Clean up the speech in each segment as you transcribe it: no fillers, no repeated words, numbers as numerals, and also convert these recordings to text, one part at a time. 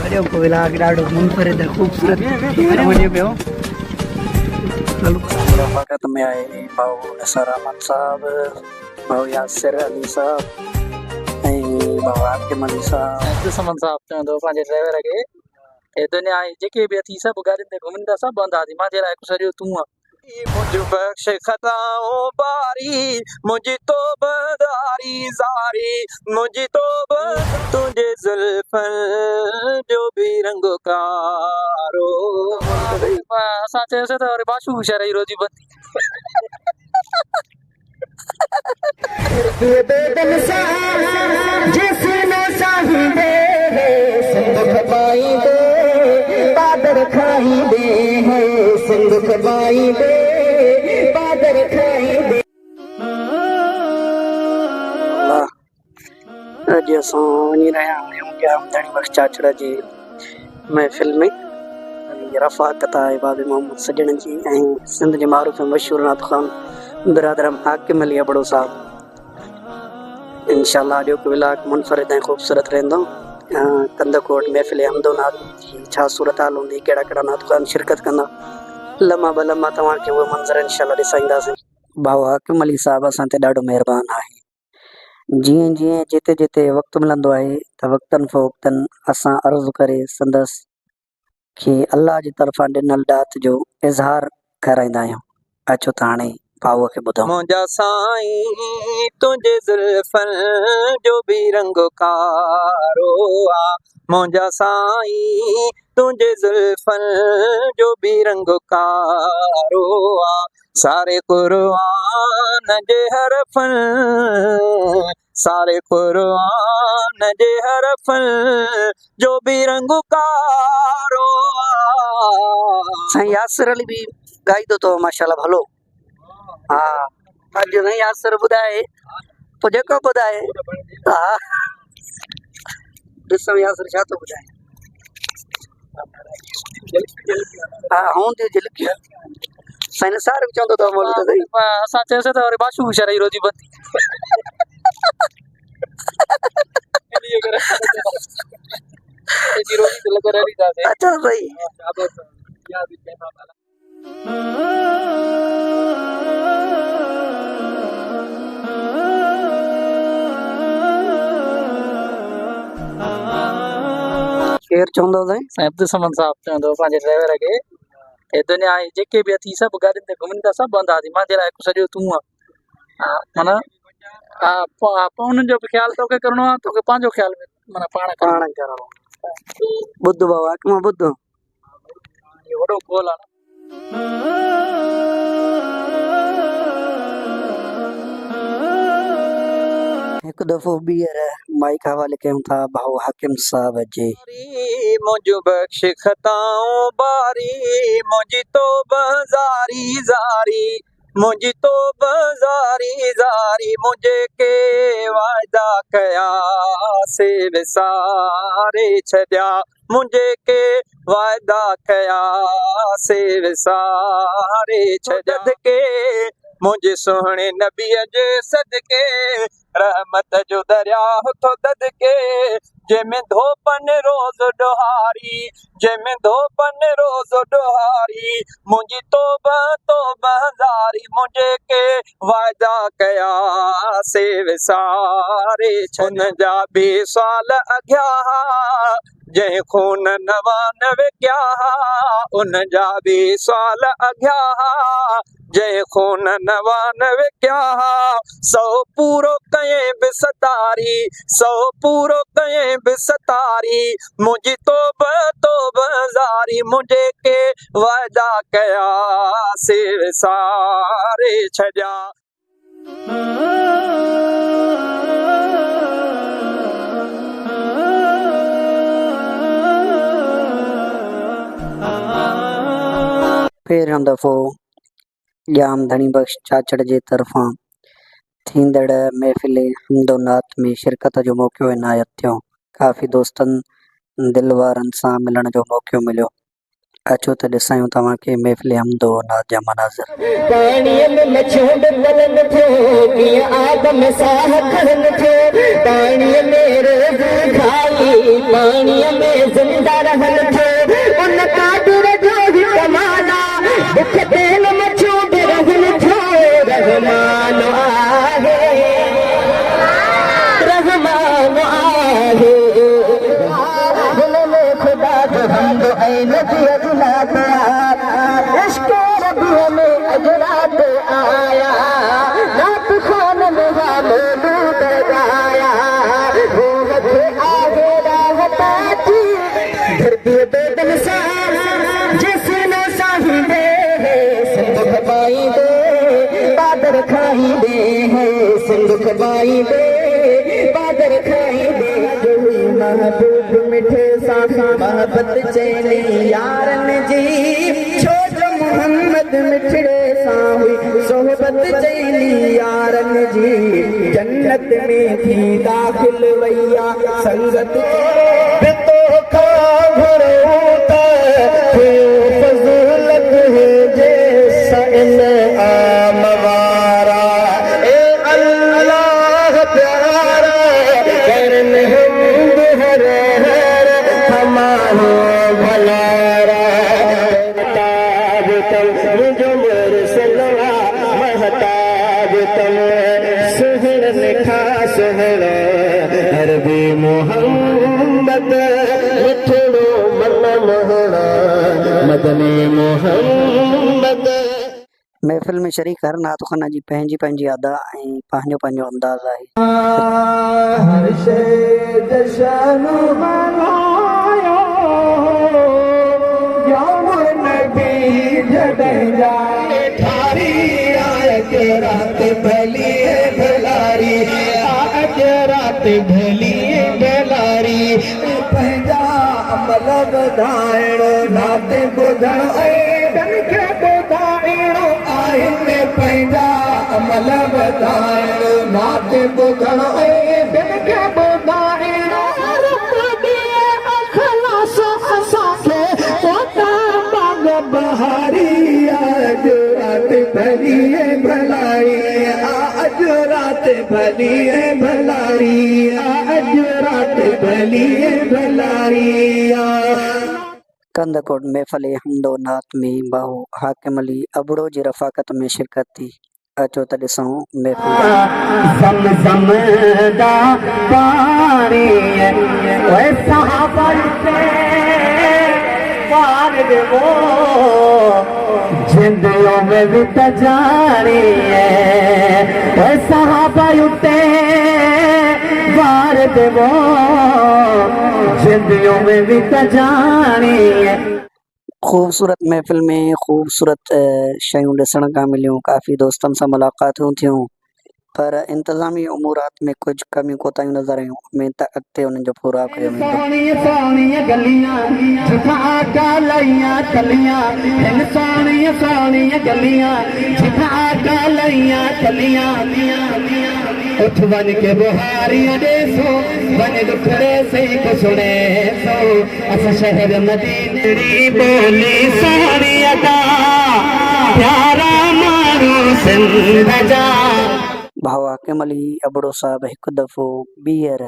अरे को इलाज डाडो मुनफरिद है, खूबसूरत वने पे हो। चलो मुलाकात में आए भाऊ निसार अहमद साहब, भाऊ यासिर अली साहब, भाऊ आकिम अली साहब, दुश्मन साहब चवंदो पंहिंजे ड्राइवर खे हे दुनिया जेके बि अथई सभु गाॾियुनि ते घुमंदा सभु बंदि आती मां जे लाइ सॼो तूं आहे। मुझ बख्श खताओं बारी मुझी तो बदारी जारी मुझी तो तुझे जुल्फन जो भी रंग कारो असां चयोसीं त वरी बाशू हुशियार ई रोजी बंदी अॼु असां वञी रहिया आहियूं जामधणी बख़्श चाचड़ जी महफ़िल में। रफ़ाक़त आहे बाबे मोहम्मद सजण जी ऐं सिंध जे मारूफ़ मशहूर नात ख़ान बिरादरम हाकिम अली अबड़ो साहब। इंशाअल्लाह अॼो को इलाक़ मुनफरिद ऐं ख़ूबसूरत रहंदो। कंदकोट महफ़िल हमदो नात जी छा सूरत हाल हूंदी, कहिड़ा कहिड़ा नात ख़ान शिरकत कंदा, लम्हा ब लम्हा तव्हांखे उहे मंज़र इंशाअल्लाह ॾेखारींदासीं। भाऊ हाकिम अली साहब असां ते ॾाढो महिरबान आहे। जीअं जीअं जिते जिते वक़्तु मिलंदो आहे त वक़्तन फ़वक़्तन असां अर्ज़ु करे संदसि खे अल्लाह जी तरफ़ां ॾिनल ॾात जो इज़हार कराईंदा आहियूं। अचो त हाणे भाऊअ खे ॿुधो। मुंहिंजा साईं तुंहिंजे ज़ुल्फन जो भी रंग कारो आ, मुंहिंजा साईं तुंहिंजे ज़ुल्फन जो भी रंग कारो आ, सारे क़ुरान जे हरफ़न सारे क़ुरान जे हरफ़न जो भी रंग कारो आ। साईं यासिर अली बि ॻाईंदो अथव माशाल्लाह भलो। हा अॼु साईं यासिर ॿुधाए पोइ जेको ॿुधाए। हा ॾिसो यासिर छा थो ॿुधाए। हा हूंदी झिलकी साईं निसार बि चवंदो अथव मौलूद साईं। असां चयोसीं त वरी बाशू हुशियार ई रोजी बंदी अच्छा सही। केरु चवंदो साईं? साईं अब्दुल साहब चवंदो पंहिंजे ड्राइवर खे हे दुनिया जेके बि अथई सभु गाॾियुनि ते घुमंदा सभु बंदि आती मां जे लाइ सॼो तूं आहे। माना हा पोइ उन्हनि जो बि ख़्यालु तोखे करिणो आहे, तोखे पंहिंजो ख़्यालु माना पाण करिणो। ॿुध बाबा हाकिम ॿुध, इहो वॾो गोल आहे। हिकु दफ़ो ॿीहर माइक हवाले कयूं था भाऊ हाकिम साहब जे। मुझ बख्श खताओं बारी मुझी तो बजारी जारी मुझी तो बजारी जारी मुझे के वायदा कया से विसारे छॾिया मुझे के वायदा कया से विसारे छॾिया के मुझे सोहणे नबीअ जे सदके रहमत जो दरिया थो ददके जंहिंमें धोपन रोज़ ॾोहारी जंहिंमें धोपन रोज़ ॾोहारी मुंहिंजी तौबा तौबा हज़ारी मुंहिंजे के वाइदा कया से विसारे हुन जा बि साल अॻिया जंहिं खून नवानवे कया उन जा बि साल अॻिया जंहिं खून नवानवे कया सौ पूरो कयें बि सतारी सौ पूरो कयें बि सतारी मुंहिंजी तौबा तौबा ज़ारी मुंहिंजे के वाइदा कया से विसारे छॾिया। पहिरियों दफ़ो जामधणी बख़्श चाचड़ जे तरफ़ां थींदड़ महफ़िल हमदो नात में शिरकत जो मौक़ो इनायत थियो। काफ़ी दोस्तनि दिल वारनि सां मिलण जो मौक़ो मिलियो। अचो त ॾिसायूं तव्हांखे महफ़िल हमदो नात जा मनाज़िर। पाणीअ में मछूं बलंद थियो कीअं आग में साह खड़न थियो पाणीअ में रोज़ खाई पाणीअ में ज़िंदा रहन थो उन कादर जो ही कमाला दुख तेल मछियूं बि रहन थो रहमान आहे रहमान आहे दिल में खुदा जो हम्द ऐं नबी अजलात इश्क रबीअ में अजलात आया नात खान में मौलूद गाया वो वक़्तु आगे राहताची धरती बेदन सा जिसने साहिबे सिंध खपाई दे बादर खाई दे है सिंध खपाई दे बादर खाई दे महबूब मिठे सा मोहब्बत चैनी यारन जी छो जो मोहम्मद मिठड़े सा हुई सोहबत चैनी यारन जी जन्नत में थी दाखिल वैया संगत बितो का घरोता फजलत है जैसा इन आमवारा ए अल्लाह प्यारा करन हम हर हर हमारो भलारा महताब तम मुझो मुरसलवा महताब तम सुहर लिखा सुहर अरबी मोहम्मद मिठड़ो मन मोहरा मदनी मोहम्मद महफ़िल में शरीक हर नात खाना जी पंहिंजी पंहिंजी अदा ऐं पंहिंजो पंहिंजो अंदाज़ आहे हर शे जशन मनायो यौम नबी जॾहिं जाए ठारी आए के रात भली है भलारी आज रात भली है भलारी पंहिंजा अमल वधाइणो नात ॿुधणो ऐं ॿियनि खे ॿुधाइणो आहिनि पंहिंजा अमल वधाइणो नात ॿुधणो ऐं ॿियनि खे ॿुधाइणो अखलास असांखे पोता बाग बहारी अॼ रात भली है भलाई अॼ रात भली है भलाई अॼ रात भली है भलाई कंदकोट महफ़िल हमदो नात में बाहू हाकिम अली अबड़ो जी रफ़ाकत में शिरकत थी अचो त ॾिसूं महफ़िल ज़मज़म दा पाणी ओए सहाबा ते पार देवो जिंदगियों में भी तजारी ओए सहाबा ते पार देवो जिंदगियों में भी तजारी खूबसूरत महफ़िल में खूबसूरत शयूं ॾिसण खां मिलियूं काफ़ी दोस्तनि सां मुलाक़ातूं थियूं पर इंतज़ामी उमूरात में कुछ कमियूं कोताहियूं नज़र आयूं उमेद त अॻिते उन्हनि जो पूरा कयो वेंदो सोनिया सोनिया गलियां झुका कालियां तलियां इन सोनिया सोनिया गलियां झुका कालियां तलियां उठ बन के बुहारियां ॾेसो बन दुखड़े से को सुने सो अस शहर मदीने री बोली सोनिया दा प्यारा मारू सिंध जा भाउ हाकिम अली अबड़ो साहब हिकु दफ़ो ॿीहर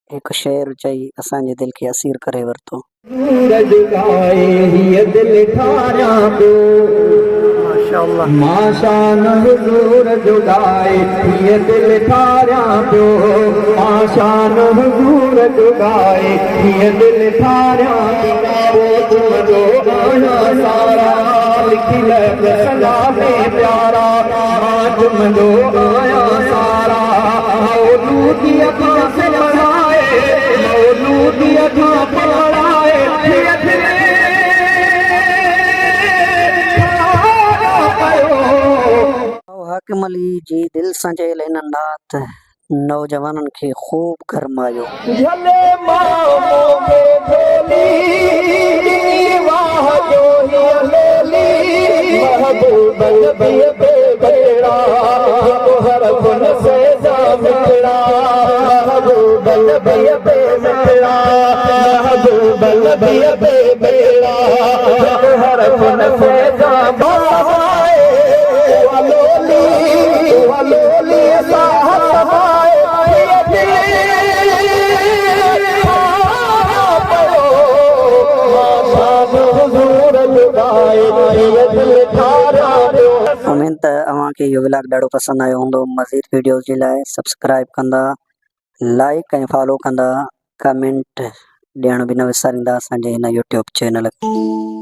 हिकु शेर चई असांजे दिलि खे असीर करे वरितो माशान हुजूर जुगाए ये दिल ठारियां पियो माशान हुजूर जुगाए ये दिल ठारियां पियो तुमजो आया सारा लिखी ले सलामे प्यारा तुमजो आया सारा मौलूदी अखा से पढ़ाए मौलूदी अखा पढ़ाए हाकिम अली जी दिलि सां चयल इन नात नौजवाननि खे ख़ूब गरमायो झले मामो के ढोली वाह जो ही लेली महबूब नबी पे बेड़ा हर गुन से जा मिटड़ा महबूब नबी पे बेड़ा महबूब नबी पे बेड़ा हर गुन से जा बहाए वलोली साहब उम्मीद त अव्हांखे इहो व्लॉग ॾाढो पसंदि आयो हूंदो। मज़ीद वीडियोज़ जे लाइ सब्सक्राइब कंदा, लाइक ऐं फॉलो कंदा, कमेंट ॾियण बि न विसारींदा असांजे हिन यूट्यूब चैनल खे।